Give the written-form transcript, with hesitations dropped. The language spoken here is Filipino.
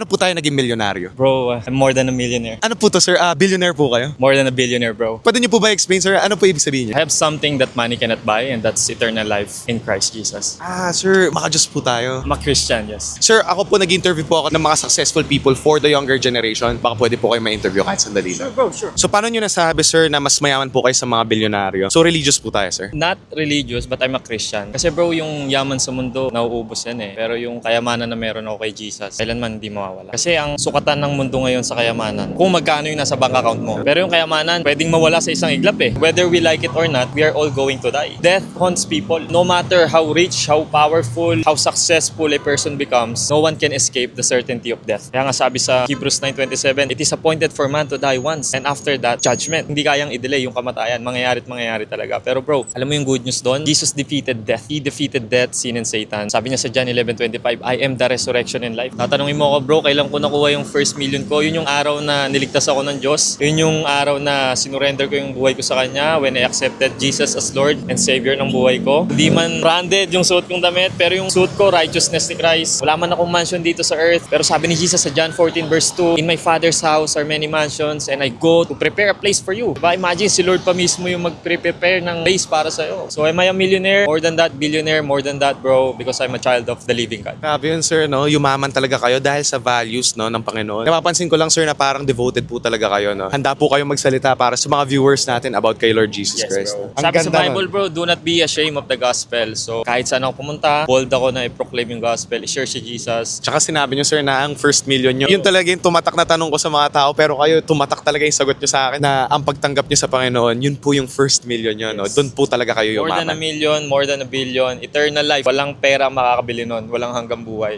Paano po tayo naging milyonaryo? Bro, I'm more than a millionaire. Ano po to, sir? Billionaire po kayo? More than a billionaire, bro. Pwede niyo po ba explain, sir? Ano po ibig sabihin niya? I have something that money cannot buy, and that's eternal life in Christ Jesus. Sir, maka-Diyos po tayo. I'm a Christian, yes. Sir, ako po nag-interview po ako ng mga successful people for the younger generation. Baka pwede po kayo ma-interview kahit sandali lang. Bro, sure. So, paano niyo nasabi, sir, na mas mayaman po kayo sa mga bilyonaryo? So, religious po tayo, sir? Not religious, but I'm a Christian. Kasi bro, yung yaman sa mundo, nauubos yan eh. Pero yung kayamanan na meron ako kay Jesus, kailanman hindi mawawala. Kasi ang sukatan ng mundo ngayon sa kayamanan, kung magkano yung nasa bank account mo. Pero yung kayamanan, pwedeng mawala sa isang iglap eh. Whether we like it or not, we are all going to die. Death haunts people. No matter how rich, how powerful, how successful a person becomes, no one can escape the certainty of death. Kaya nga sabi sa Hebrews 9:27, it is appointed for man to die once, and after that, judgment. Hindi kayang i-delay yung kamatayan. Mangyayari talaga. Pero bro, alam mo yung good news doon? Jesus defeated death. He defeated death, sin, and Satan. Sabi niya sa John 11:25, I am the resurrection and life. Tatanungin mo ako, bro, kailan ko nakuha yung first million ko? Yun yung araw na niligtas ako ng Diyos. Yun yung araw na sinurrender ko yung buhay ko sa Kanya when I accepted Jesus as Lord and Savior ng buhay ko. Hindi man branded yung suot kong damit, pero yung suot ko, righteousness ni Christ. Wala man akong mansion dito sa earth. Pero sabi ni Jesus sa John 14 verse 2, in my Father's house are many mansions and I go to prepare a place for you. Diba? Imagine si Lord pa mismo yung mag-prepare ng place para sa'yo. So am I a millionaire? More than that, billionaire. More than that, bro, because I'm a child of the living God. Grabe yun, sir, no? Yumaman talaga kayo dahil sa values, no, ng Panginoon. Napapansin ko lang, sir, na parang devoted po talaga kayo, no? Handa po kayong magsalita para sa mga viewers natin about kay Lord Jesus Christ. Bro. Ang Sabi sa ganda Bible, nun. bro, do not be ashamed of the gospel. So kahit saan ako pumunta, bold ako na i-proclaim yung gospel, i-share si Jesus. Tsaka sinabi nyo, sir, na ang first million nyo, yun talaga yung tumatak na tanong ko sa mga tao, pero kayo tumatak talaga yung sagot nyo sa akin na ang pagtanggap nyo sa Panginoon, yun po yung first million nyo, no? Doon po talaga kayo More than a yumaman. million, more than a billion, eternal life. Walang pera makakabili nun, walang hanggang buhay.